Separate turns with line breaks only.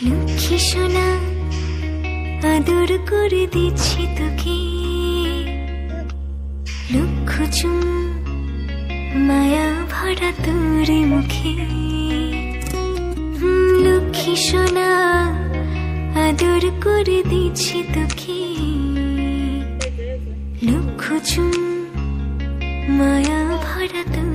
লক্ষ্মী সোনা আদর করে দিচ্ছি তোকে, লক্ষ চুম মায়া ভরা তোর মুখে। লক্ষ্মী সোনা আদর করে দিচ্ছি তোকে, লক্ষ চুম মায়া ভরা তোর